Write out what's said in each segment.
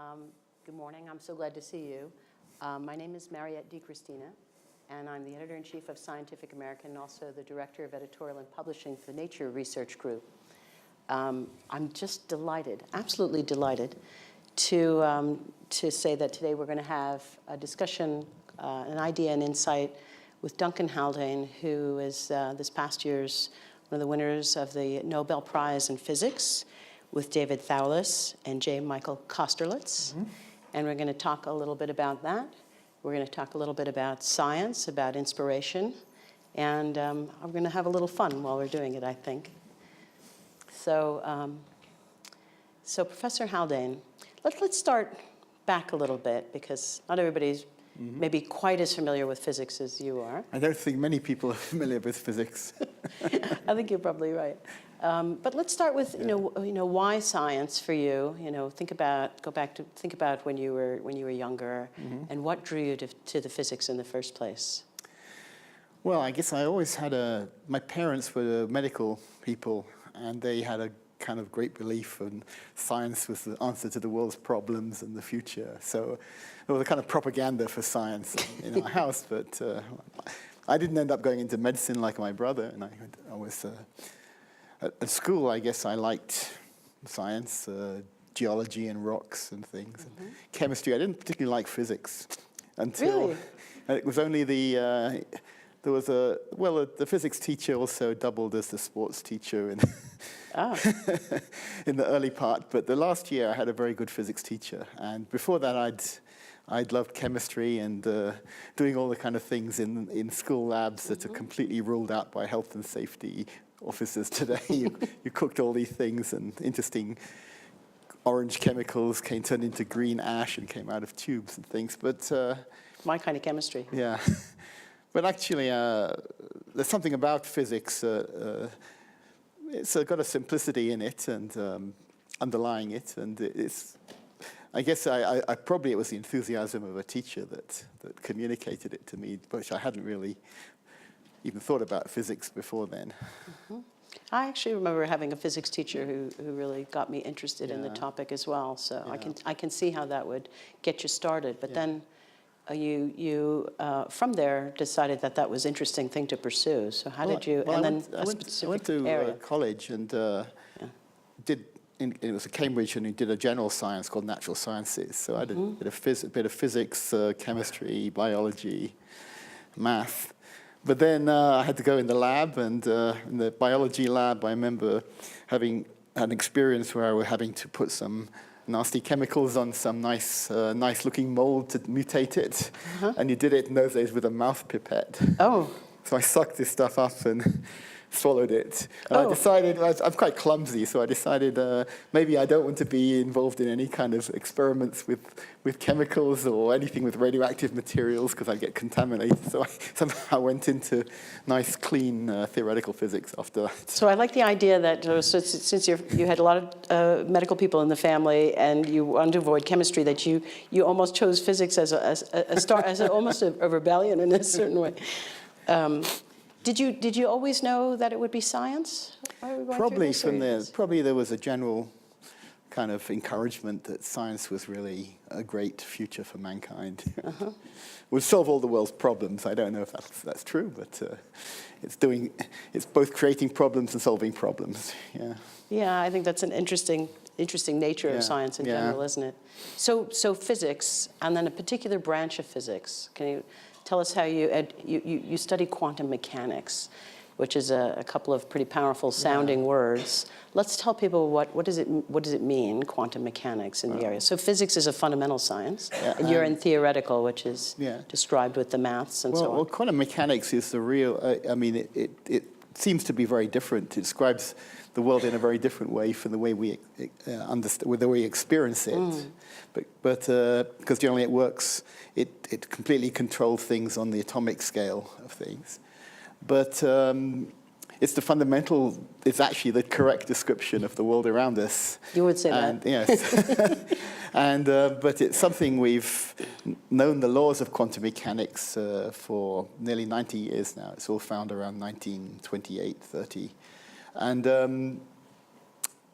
Um, Good morning. I'm so glad to see you. My name is Mariette DiCristina, and I'm the editor-in-chief of Scientific American and also the director of editorial and publishing for the Nature Research Group. I'm just delighted, absolutely delighted, to say that today we're going to have a discussion, an idea and insight with Duncan Haldane, who is this past year's one of the winners of the Nobel Prize in Physics, with David Thewlis and J. Michael Kosterlitz. Mm-hmm. And we're going to talk a little bit about that. We're going to talk a little bit about science, about inspiration, and I'm going to have a little fun while we're doing it, I think. So, Professor Haldane, let's start back a little bit, because not everybody's maybe quite as familiar with physics as you are. I don't think many people are familiar with physics. I think you're probably right. But let's start with why science for you. Think about when you were younger, and what drew you to the physics in the first place. Well, I guess I always had my parents were medical people, and they had a kind of great belief in science was the answer to the world's problems and the future. So there was a kind of propaganda for science in our house. But I didn't end up going into medicine like my brother, and I was at school. I guess I liked science, geology and rocks and things, and chemistry. I didn't particularly like physics until it was only the physics teacher also doubled as the sports teacher in the early part. But the last year I had a very good physics teacher, and before that I'd loved chemistry and doing all the kind of things in school labs that are completely ruled out by health and safety officers today. You cooked all these things, and interesting orange chemicals turned into green ash and came out of tubes and things. But my kind of chemistry. Yeah. But actually, there's something about physics. It's got a simplicity in it and underlying it, and it's. I guess I probably it was the enthusiasm of a teacher that communicated it to me, which I hadn't really even thought about physics before then. I actually remember having a physics teacher who really got me interested in the topic as well. So I can see how that would get you started. But then. You from there decided that was an interesting thing to pursue. So how did you? Well, I went to college and it was at Cambridge, and we did a general science called natural sciences. So I did a bit of physics, chemistry, biology, math. But then I had to go in the lab, and in the biology lab, I remember having an experience where I was having to put some nasty chemicals on some nice-looking mold to mutate it, and you did it in those days with a mouth pipette. Oh. So I sucked this stuff up and swallowed it. And I decided, I'm quite clumsy, so I decided maybe I don't want to be involved in any kind of experiments with chemicals or anything with radioactive materials, because I'd get contaminated. So I somehow went into nice, clean theoretical physics after that. So I like the idea that since you had a lot of medical people in the family and you wanted to avoid chemistry, that you almost chose physics as almost a rebellion in a certain way. Did you always know that it would be science? Probably there was a general kind of encouragement that science was really a great future for mankind. Would solve all the world's problems. I don't know if that's true, but it's both creating problems and solving problems. Yeah. Yeah, I think that's an interesting nature of science in general, isn't it? So physics, and then a particular branch of physics. Can you tell us how you study quantum mechanics, which is a couple of pretty powerful sounding words. Let's tell people what does it mean, quantum mechanics, in the area. So physics is a fundamental science, and you're in theoretical, which is described with the maths and so on. Well, quantum mechanics is the real. It seems to be very different. It describes the world in a very different way from the way we understand, the way we experience it. But because generally it works, it completely controls things on the atomic scale of things. But it's the fundamental. It's actually the correct description of the world around us. You would say that. Yes. But it's something we've known the laws of quantum mechanics for nearly 90 years now. It's all found around 1928, 30. And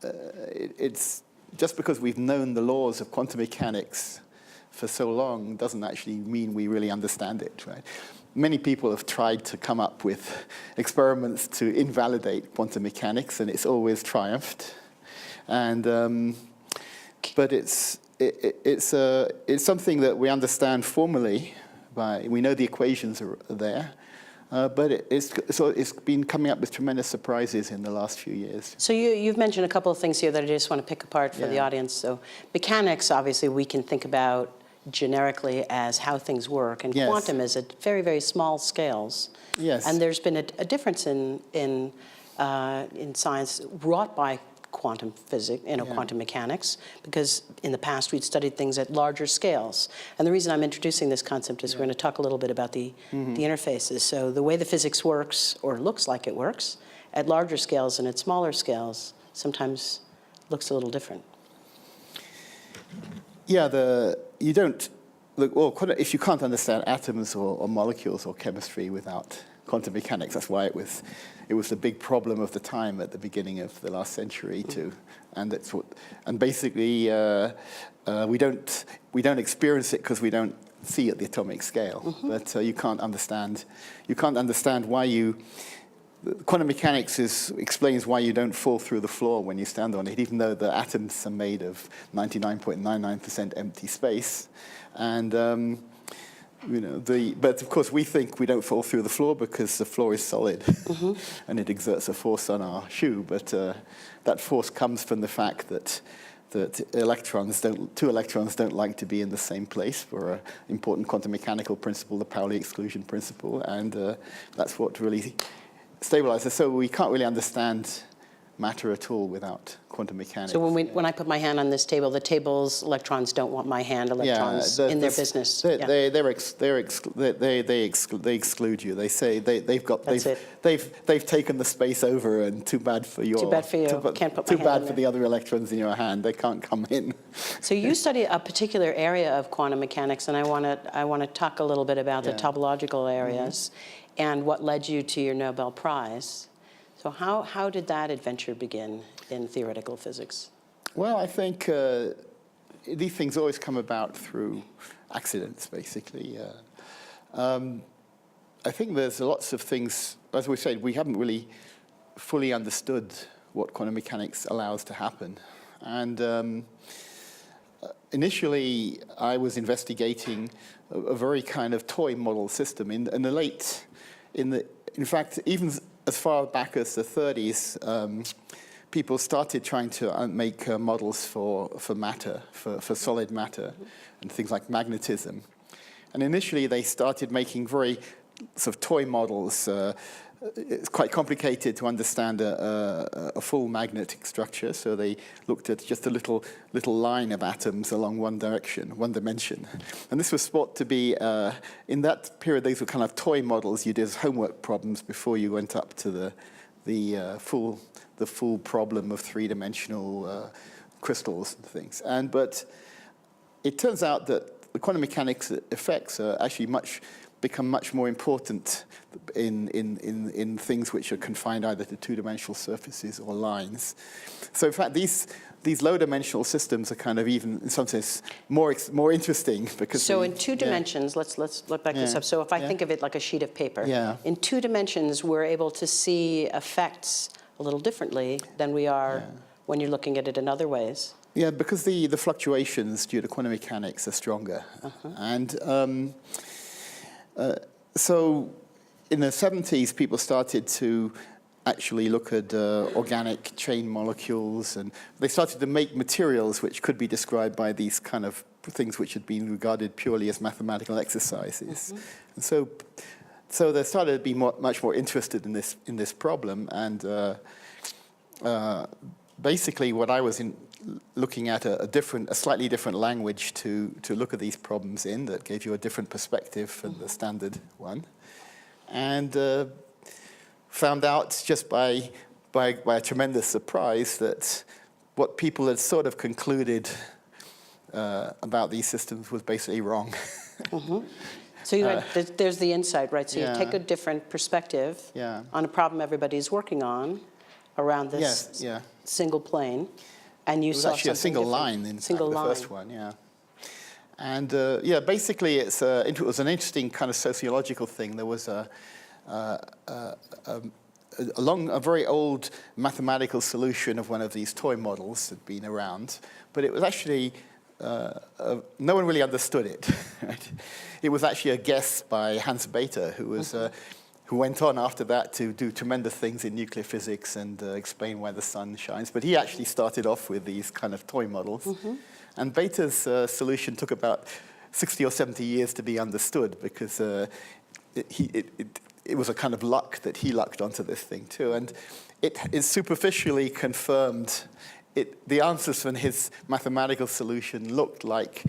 it's just because we've known the laws of quantum mechanics for so long doesn't actually mean we really understand it, right? Many people have tried to come up with experiments to invalidate quantum mechanics, and it's always triumphed. And but it's something that we understand formally. We know the equations are there, but it's been coming up with tremendous surprises in the last few years. So you've mentioned a couple of things here that I just want to pick apart for the audience. So mechanics, obviously, we can think about generically as how things work, and quantum is at very, very small scales. Yes. And there's been a difference in science wrought by quantum physics, quantum mechanics, because in the past we'd studied things at larger scales. And the reason I'm introducing this concept is we're going to talk a little bit about the interfaces. So the way the physics works, or looks like it works, at larger scales and at smaller scales sometimes looks a little different. Yeah, you don't look, well, if you can't understand atoms or molecules or chemistry without quantum mechanics, that's why it was the big problem of the time at the beginning of the last century too. And that's and basically we don't experience it because we don't see at the atomic scale. But you can't understand why quantum mechanics explains why you don't fall through the floor when you stand on it, even though the atoms are made of 99.99% empty space. And but of course we think we don't fall through the floor because the floor is solid and it exerts a force on our shoe. But that force comes from the fact that two electrons don't like to be in the same place for an important quantum mechanical principle, the Pauli exclusion principle, and that's what really stabilizes. So we can't really understand matter at all without quantum mechanics. So when I put my hand on this table, the table's electrons don't want my hand electrons in their business. They exclude you. They say they've taken the space over, and too bad for you. Can't put my hand Too bad in for the other electrons in your hand. They can't come in. So you study a particular area of quantum mechanics, and I want to talk a little bit about the topological areas and what led you to your Nobel Prize. So how did that adventure begin in theoretical physics? Well, I think these things always come about through accidents, basically. I think there's lots of things, as we said, we haven't really fully understood what quantum mechanics allows to happen. And initially, I was investigating a very kind of toy model system. In fact, even as far back as the 30s, people started trying to make models for matter, for solid matter, and things like magnetism. And initially, they started making very sort of toy models. It's quite complicated to understand a full magnetic structure, so they looked at just a little line of atoms along one dimension. And this was thought to be, in that period, these were kind of toy models. You did as homework problems before you went up to the full problem of three-dimensional crystals and things. But it turns out that the quantum mechanics effects are actually become much more important in things which are confined either to two-dimensional surfaces or lines. So in fact, these low-dimensional systems are kind of even, in some sense, more interesting because. So in two dimensions, let's look back this up. So if I think of it like a sheet of paper, in 2 dimensions, we're able to see effects a little differently than we are when you're looking at it in other ways. Yeah, because the fluctuations due to quantum mechanics are stronger, and. So in the 70s, people started to actually look at organic chain molecules, and they started to make materials which could be described by these kind of things which had been regarded purely as mathematical exercises. And so they started to be much more interested in this problem, and basically what I was looking at a slightly different language to look at these problems in that gave you a different perspective from the standard one, and found out just by a tremendous surprise that what people had sort of concluded about these systems was basically wrong. So there's the insight, right? So you take a different perspective on a problem everybody's working on around this single plane. And you it was saw actually a something single different. line in Single the line. first one, yeah. And yeah, basically it was an interesting kind of sociological thing. There was a very old mathematical solution of one of these toy models that had been around, but it was actually, no one really understood it. Right? It was actually a guess by Hans Bethe, who went on after that to do tremendous things in nuclear physics and explain why the sun shines. But he actually started off with these kind of toy models. And Bethe's solution took about 60 or 70 years to be understood because it was a kind of luck that he lucked onto this thing too. And it superficially confirmed the answers from his mathematical solution looked like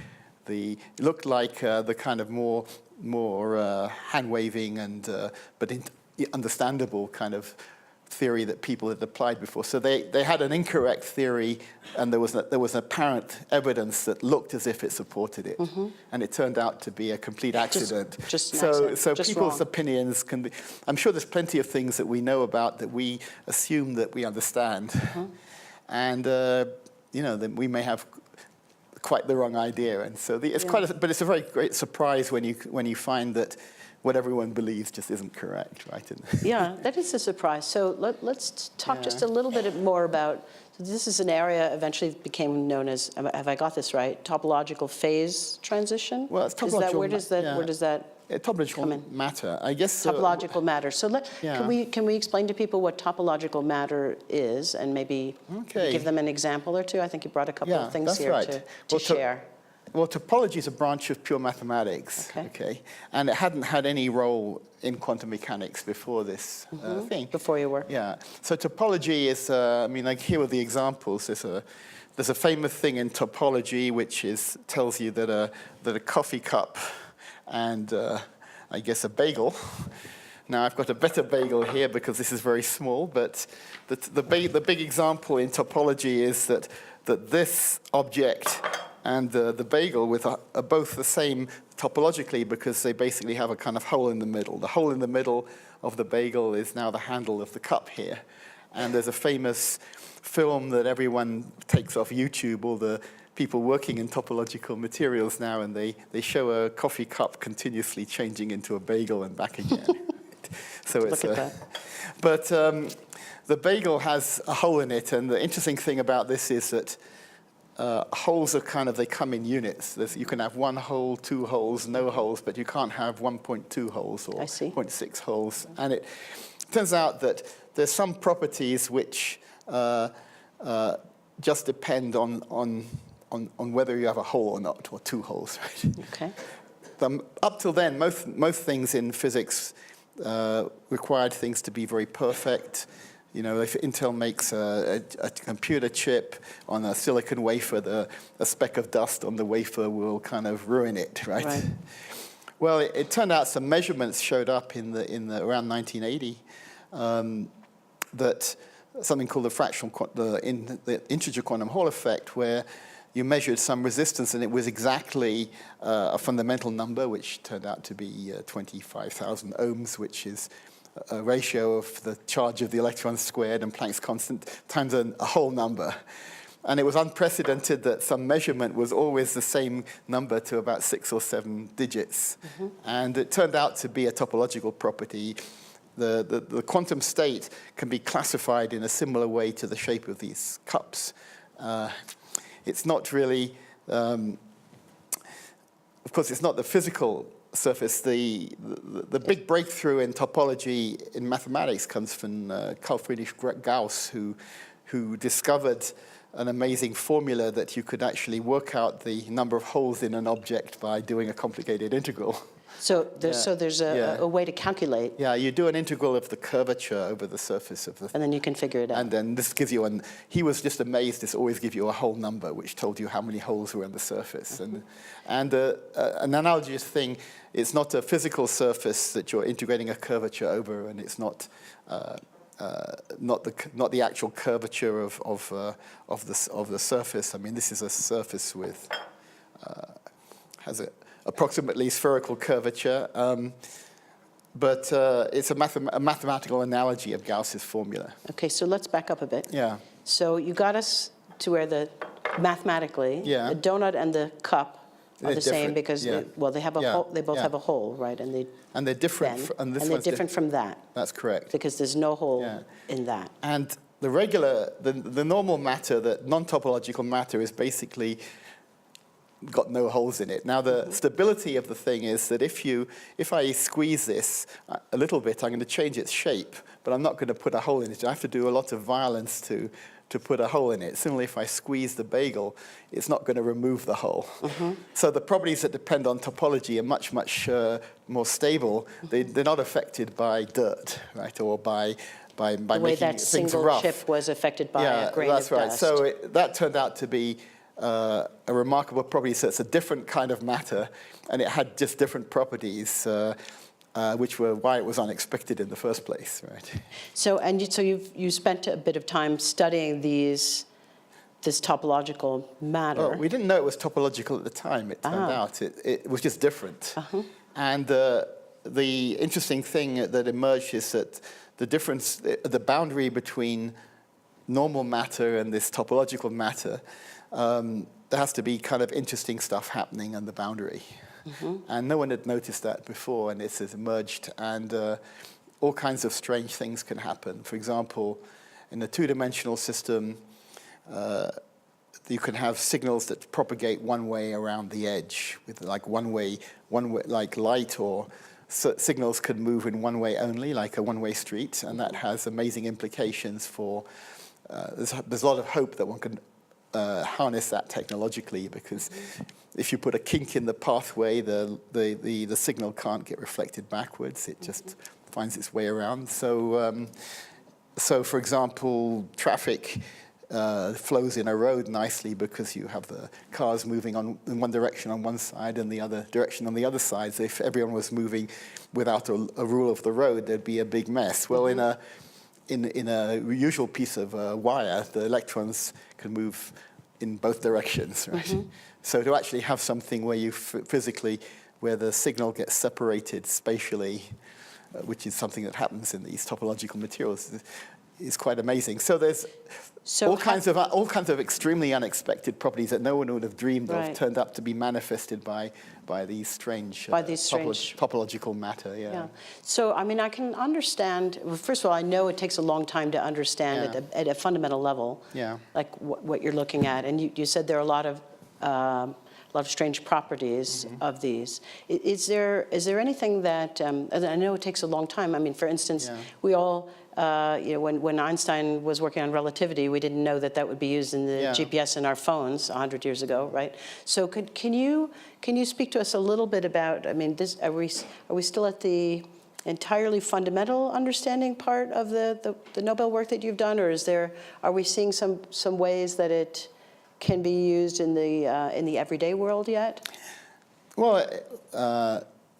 the kind of more hand waving and but understandable kind of theory that people had applied before. So they had an incorrect theory, and there was apparent evidence that looked as if it supported it, and it turned out to be a complete accident. Just an so accident. so Just people's wrong. opinions can be. I'm sure there's plenty of things that we know about that we assume that we understand, and then we may have quite the wrong idea, and so but it's a very great surprise when you find that what everyone believes just isn't correct, right? Yeah, that is a surprise. So let's talk just a little bit more about, so this is an area eventually became known as, have I got this right, topological phase transition? Well, it's topological. Where does that topological matter, I guess. Topological matter. So Yeah. can we explain to people what topological matter is, and maybe give them an example or two? I think you brought a couple of things that's here right. to share. Well, topology is a branch of pure mathematics, okay? And it hadn't had any role in quantum mechanics before this thing. Before your work. Yeah. So topology is, like here are the examples. There's a famous thing in topology which tells you that a coffee cup and I guess a bagel. Now I've got a better bagel here because this is very small, but the big example in topology is that this object and the bagel are both the same topologically because they basically have a kind of hole in the middle. The hole in the middle of the bagel is now the handle of the cup here. And there's a famous film that everyone takes off YouTube, all the people working in topological materials now, and they show a coffee cup continuously changing into a bagel and back again. So Look at that. But the bagel has a hole in it, and the interesting thing about this is that holes are they come in units. You can have 1 hole, 2 holes, no holes, but you can't have 1.2 holes or 0.6 holes. And it turns out that there's some properties which just depend on whether you have a hole or not, or 2 holes. Right? Okay. Up till then, most things in physics required things to be very perfect. If Intel makes a computer chip on a silicon wafer, a speck of dust on the wafer will kind of ruin it, right? Well, it turned out some measurements showed up in around 1980 that something called the integer quantum Hall effect, where you measured some resistance, and it was exactly a fundamental number, which turned out to be 25,000 ohms, which is a ratio of the charge of the electron squared and Planck's constant times a whole number. And it was unprecedented that some measurement was always the same number to about 6 or 7 digits. And it turned out to be a topological property. The quantum state can be classified in a similar way to the shape of these cups. It's not really, of course, it's not the physical surface. The big breakthrough in topology in mathematics comes from Carl Friedrich Gauss, who discovered an amazing formula that you could actually work out the number of holes in an object by doing a complicated integral. So there's a way to calculate. Yeah, you do an integral of the curvature over the surface of the... And then you can figure it out. And then this gives you he was just amazed, this always gives you a whole number, which told you how many holes were on the surface. And an analogous thing, it's not a physical surface that you're integrating a curvature over, and it's not the actual curvature of the surface. I mean, this is a surface with has a approximately spherical curvature, but it's a mathematical analogy of Gauss's formula. Okay, so let's back up a bit. Yeah. So you got us to where mathematically, Yeah. the donut and the cup are They're the same different, because, yeah. they have a Yeah, hole, they both yeah. have a hole, right? And they're different. Bend, And this and they're one's different from that That's correct. because there's no hole Yeah. in that. And the normal matter, the non-topological matter, is basically got no holes in it. Now, the stability of the thing is that if I squeeze this a little bit, I'm going to change its shape, but I'm not going to put a hole in it. I have to do a lot of violence to put a hole in it. Similarly, if I squeeze the bagel, it's not going to remove the hole. So the properties that depend on topology are much, much more stable. They're not affected by dirt, right, or by The way making that things single rough. chip was affected by a grain that's of right. dust. So that turned out to be a remarkable property. So it's a different kind of matter, and it had just different properties, which were why it was unexpected in the first place, right? So you spent a bit of time studying this topological matter. Well, we didn't know it was topological at the time. It turned out it was just different. And the interesting thing that emerged is that the boundary between normal matter and this topological matter, there has to be kind of interesting stuff happening on the boundary. And no one had noticed that before, and this has emerged. And all kinds of strange things can happen. For example, in a two-dimensional system, you can have signals that propagate one way around the edge, with like one way, like light, or signals can move in one way only, like a one-way street, and that has amazing implications for. There's a lot of hope that one can harness that technologically, because if you put a kink in the pathway, the signal can't get reflected backwards. It just finds its way around. So, for example, traffic flows in a road nicely because you have the cars moving in one direction on one side and the other direction on the other side. So if everyone was moving without a rule of the road, there'd be a big mess. Well, in a usual piece of wire, the electrons can move in both directions, right? So to actually have something where you where the signal gets separated spatially, which is something that happens in these topological materials, is quite amazing. So there's all kinds of extremely unexpected properties that no one would have dreamed of turned up to be manifested by these strange, topological matter. Yeah. So I mean, I can understand. Well, first of all, I know it takes a long time to understand at a fundamental level, like what you're looking at. And you said there are a lot of strange properties of these. Is there anything that, and I know it takes a long time. I mean, for instance, we all, when Einstein was working on relativity, we didn't know that would be used in the GPS in our phones 100 years ago, right? So can you speak to us a little bit about, I mean, are we still at the entirely fundamental understanding part of the Nobel work that you've done, or are we seeing some ways that it can be used in the everyday world yet? Well,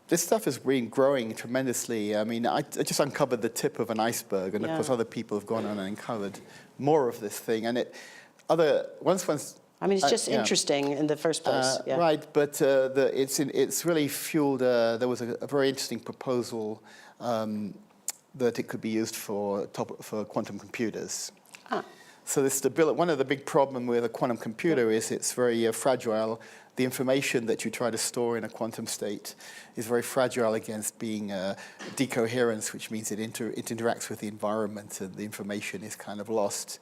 this stuff has been growing tremendously. I mean, I just uncovered the tip of an iceberg, and of course other people have gone on and uncovered more of this thing. And once I mean, it's just interesting in the first place. Right, but it's really fueled. There was a very interesting proposal that it could be used for quantum computers. So the stability. One of the big problems with a quantum computer is it's very fragile. The information that you try to store in a quantum state is very fragile against being decoherence, which means it interacts with the environment and the information is kind of lost.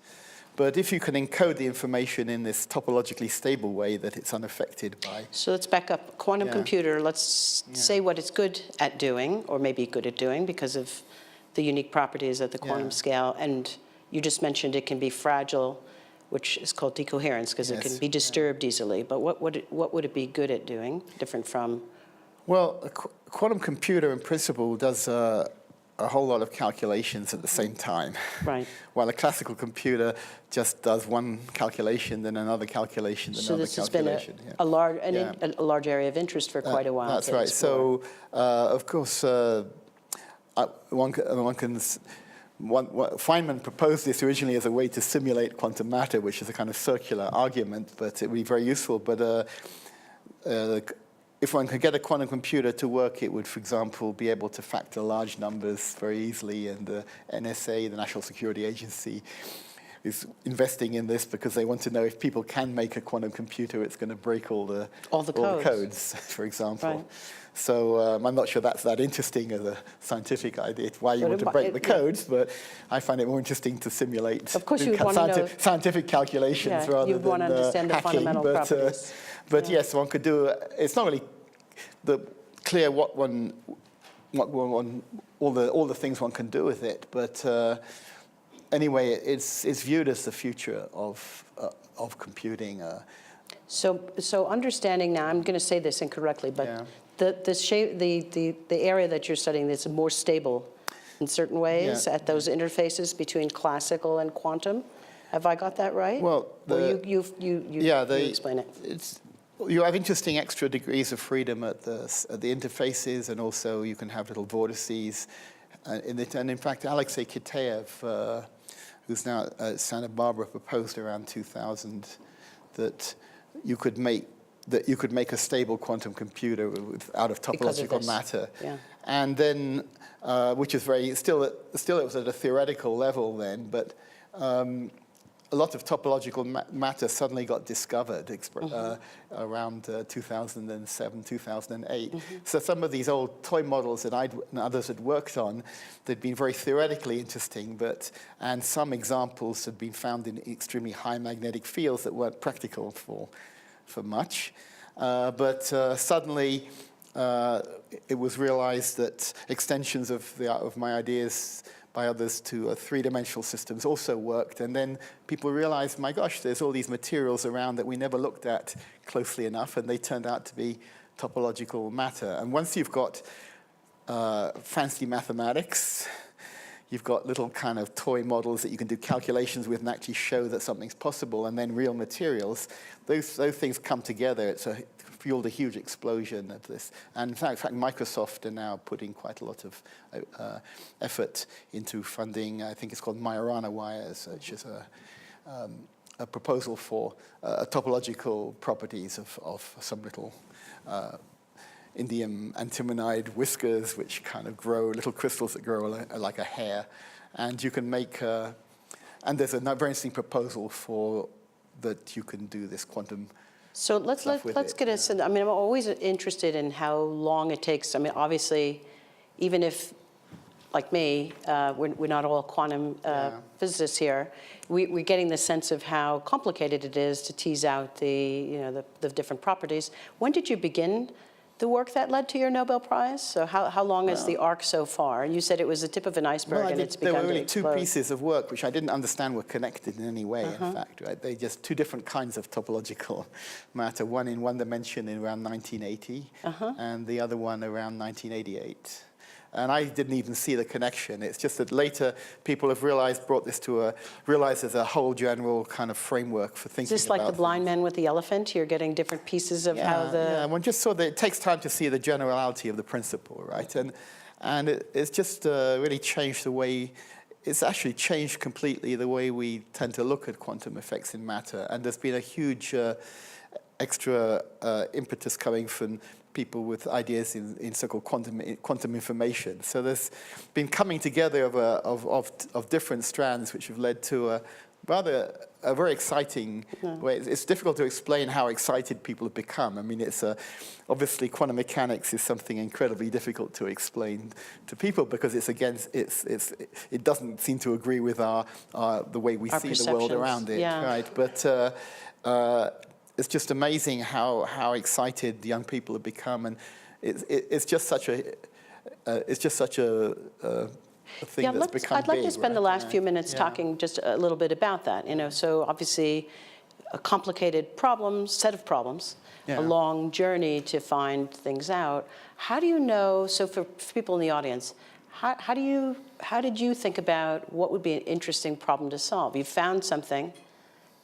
But if you can encode the information in this topologically stable way that it's unaffected by... So let's back up. Quantum computer, let's say what it's good at doing, or maybe good at doing because of the unique properties at the quantum scale. And you just mentioned it can be fragile, which is called decoherence, because it can be disturbed easily. But what would it be good at doing, different from? Well, a quantum computer in principle does a whole lot of calculations at the same time. Right. While a classical computer just does one calculation, then another calculation, then another calculation. So this has been a large area of interest for quite a while. That's right. So, of course, Feynman proposed this originally as a way to simulate quantum matter, which is a kind of circular argument, but it would be very useful. But if one could get a quantum computer to work, it would, for example, be able to factor large numbers very easily, and the NSA, the National Security Agency, is investing in this because they want to know if people can make a quantum computer, it's going to break all the codes, for example. Right. So I'm not sure that's that interesting as a scientific idea, why you want to break the codes, but I find it more interesting to simulate Of course, you would want to know scientific calculations rather you'd want to than understand the hacking. fundamental properties. But yes, one could do. It's not really clear what all the things one can do with it, but anyway, it's viewed as the future of computing. So understanding now, I'm going to say this incorrectly, but the area that you're studying is more stable in certain ways at those interfaces between classical and quantum. Have I got that right? Well, you explain it. You have interesting extra degrees of freedom at the interfaces, and also you can have little vortices in it. And in fact, Alexei Kitaev, who's now at Santa Barbara, proposed around 2000 that you could make a stable quantum computer out of topological matter. Yeah. And then, which is still it was at a theoretical level then, but a lot of topological matter suddenly got discovered around 2007, 2008. So some of these old toy models that I and others had worked on, they'd been very theoretically interesting, and some examples had been found in extremely high magnetic fields that weren't practical for much. But suddenly it was realized that extensions of my ideas by others to three-dimensional systems also worked. And then people realized, my gosh, there's all these materials around that we never looked at closely enough, and they turned out to be topological matter. And once you've got fancy mathematics, you've got little kind of toy models that you can do calculations with and actually show that something's possible, and then real materials, those things come together. It's fueled a huge explosion of this. And in fact, Microsoft are now putting quite a lot of effort into funding, I think it's called Majorana wires, which is a proposal for topological properties of some little indium antimonide whiskers, which kind of grow, little crystals that grow like a hair. And you can make, and there's a very interesting proposal for that you can do this quantum. So let's get us, I mean, I'm always interested in how long it takes. I mean, obviously, even if, like me, we're not all quantum physicists here, we're getting the sense of how complicated it is to tease out the different properties. When did you begin the work that led to your Nobel Prize? So how long is the arc so far? And you said it was the tip of an iceberg, and it's begun to explode. There were really two pieces of work which I didn't understand were connected in any way, in fact. Right? They're just two different kinds of topological matter, one in one dimension in around 1980, and the other one around 1988. And I didn't even see the connection. It's just that later people have realized there's a whole general kind of framework for thinking about. Is this like the blind man with the elephant? You're getting different pieces of how the... Yeah, one just saw that it takes time to see the generality of the principle, right? And it's just really changed the way, it's actually changed completely the way we tend to look at quantum effects in matter. And there's been a huge extra impetus coming from people with ideas in so-called quantum information. So there's been coming together of different strands which have led to a very exciting way. It's difficult to explain how excited people have become. I mean, it's obviously quantum mechanics is something incredibly difficult to explain to people because it doesn't seem to agree with the way we see the world around it, right? But it's just amazing how excited young people have become, and it's just such a thing that's become I'd like to spend the last few minutes Yeah. talking just a little bit about that. So obviously, a complicated set of problems, a long journey to find things out. How do you know? So for people in the audience, how did you think about what would be an interesting problem to solve? You found something,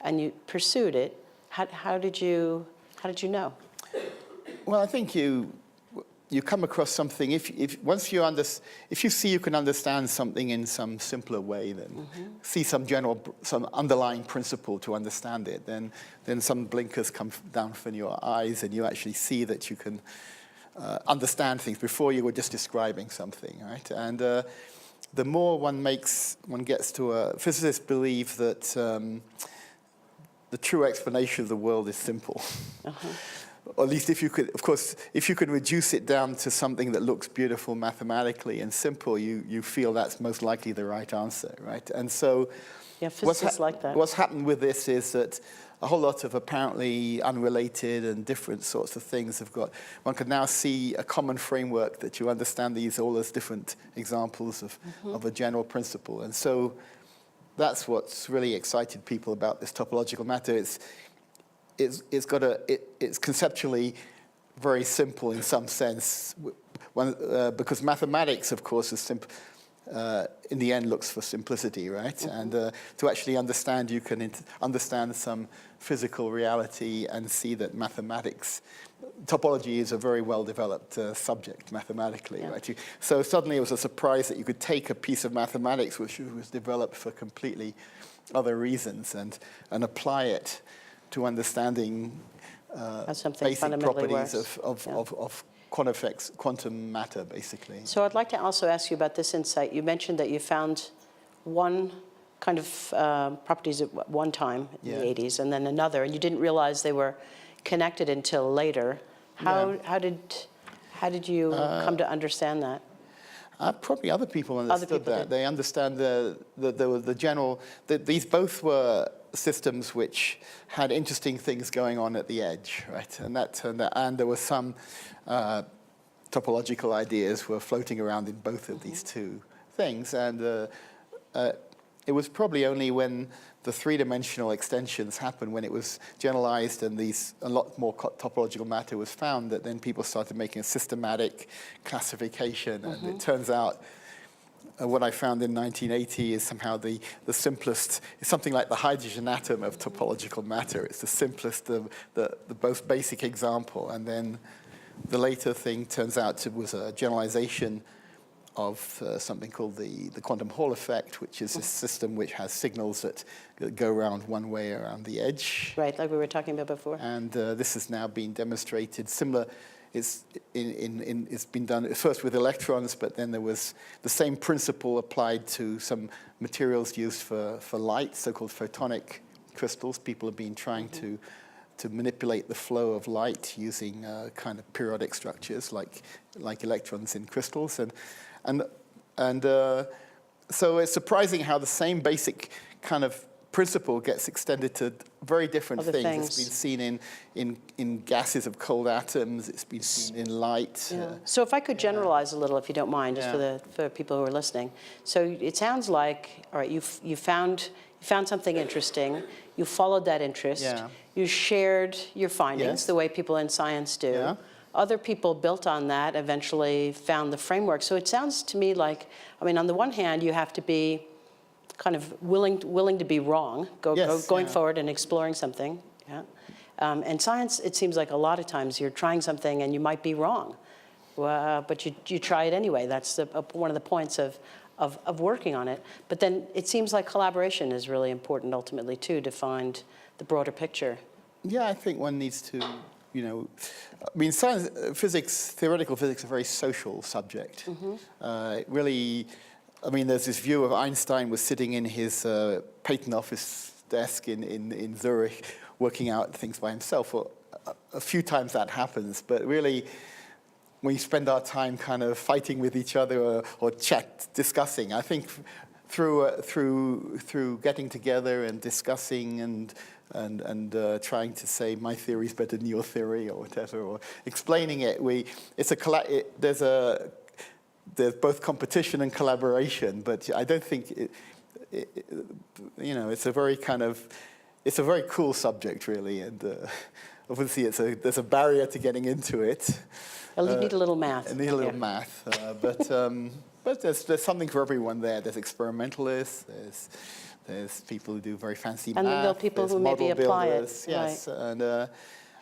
and you pursued it. How did you know? Well, I think you come across something if you see you can understand something in some simpler way, then see some underlying principle to understand it, then some blinkers come down from your eyes, and you actually see that you can understand things before you were just describing something, right? And the more one gets to physicists believe that the true explanation of the world is simple. Or at least if you could, of course, if you could reduce it down to something that looks beautiful mathematically and simple, you feel that's most likely the right answer, right? And so yeah, physicists like that. What's happened with this is that a whole lot of apparently unrelated and different sorts of things one can now see a common framework that you understand these all as different examples of a general principle. And so that's what's really excited people about this topological matter. It's conceptually very simple in some sense, because mathematics, of course, is in the end looks for simplicity, right? And to actually understand, you can understand some physical reality and see that topology is a very well-developed subject mathematically, right? So suddenly it was a surprise that you could take a piece of mathematics which was developed for completely other reasons and apply it to understanding basic properties of quantum matter, basically. So I'd like to also ask you about this insight. You mentioned that you found one kind of properties at one time in the 80s, and then another, and you didn't realize they were connected until later. How did you come to understand that? Probably other people understood that. They understand the general. These both were systems which had interesting things going on at the edge, right? And that turned out, and there were some topological ideas were floating around in both of these two things. And it was probably only when the three-dimensional extensions happened, when it was generalized and a lot more topological matter was found, that then people started making a systematic classification. And it turns out what I found in 1980 is somehow the simplest, it's something like the hydrogen atom of topological matter. It's the simplest, the most basic example. And then the later thing turns out was a generalization of something called the quantum Hall effect, which is a system which has signals that go around one way around the edge. Right, like we were talking about before. And this has now been demonstrated similar. It's been done first with electrons, but then there was the same principle applied to some materials used for light, so-called photonic crystals. People have been trying to manipulate the flow of light using kind of periodic structures like electrons in crystals. And so it's surprising how the same basic kind of principle gets extended to very different things. It's been seen in gases of cold atoms. It's been seen in light. Yeah. So if I could generalize a little, if you don't mind, just for people who are listening. So it sounds like, all right, you found something interesting. You followed that interest. Yeah. You shared your findings the way people in science do. Yeah. Other people built on that, eventually found the framework. So it sounds to me like, I mean, on the one hand, you have to be kind of willing to be wrong, going forward and exploring something. Yeah. And science, it seems like a lot of times you're trying something and you might be wrong, but you try it anyway. That's one of the points of working on it. But then it seems like collaboration is really important ultimately too, to find the broader picture. Yeah, I think one needs to, I mean, science, theoretical physics is a very social subject. It really, I mean, there's this view of Einstein was sitting in his patent office desk in Zurich, working out things by himself. Well, a few times that happens, but really, when you spend our time kind of fighting with each other or discussing, I think through getting together and discussing and trying to say my theory is better than your theory or whatever, or explaining it, there's both competition and collaboration, but I don't think it's a very cool subject really, and obviously there's a barrier to getting into it. You need a little math. You need a little math, but there's something for everyone there. There's experimentalists. There's people who do very fancy math. And then there are people who maybe apply it. Yes, right.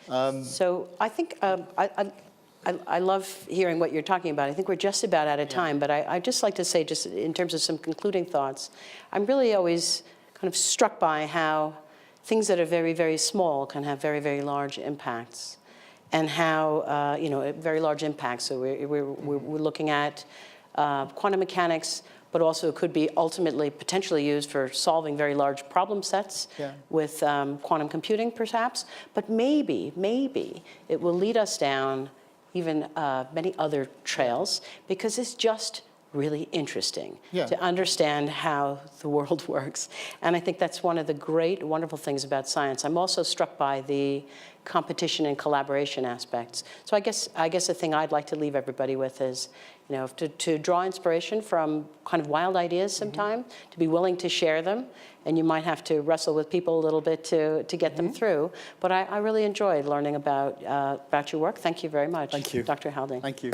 And so I think I love hearing what you're talking about. I think we're just about out of time, but I'd just like to say, just in terms of some concluding thoughts, I'm really always kind of struck by how things that are very, very small can have very, very large impacts, and how very large impacts. So we're looking at quantum mechanics, but also it could be ultimately potentially used for solving very large problem sets with quantum computing perhaps. But maybe it will lead us down even many other trails, because it's just really interesting to understand how the world works. And I think that's one of the great, wonderful things about science. I'm also struck by the competition and collaboration aspects. So I guess the thing I'd like to leave everybody with is, you know, to draw inspiration from kind of wild ideas sometime, to be willing to share them, and you might have to wrestle with people a little bit to get them through. But I really enjoyed learning about your work. Thank you very much. Thank you. Dr. Haldane. Thank you.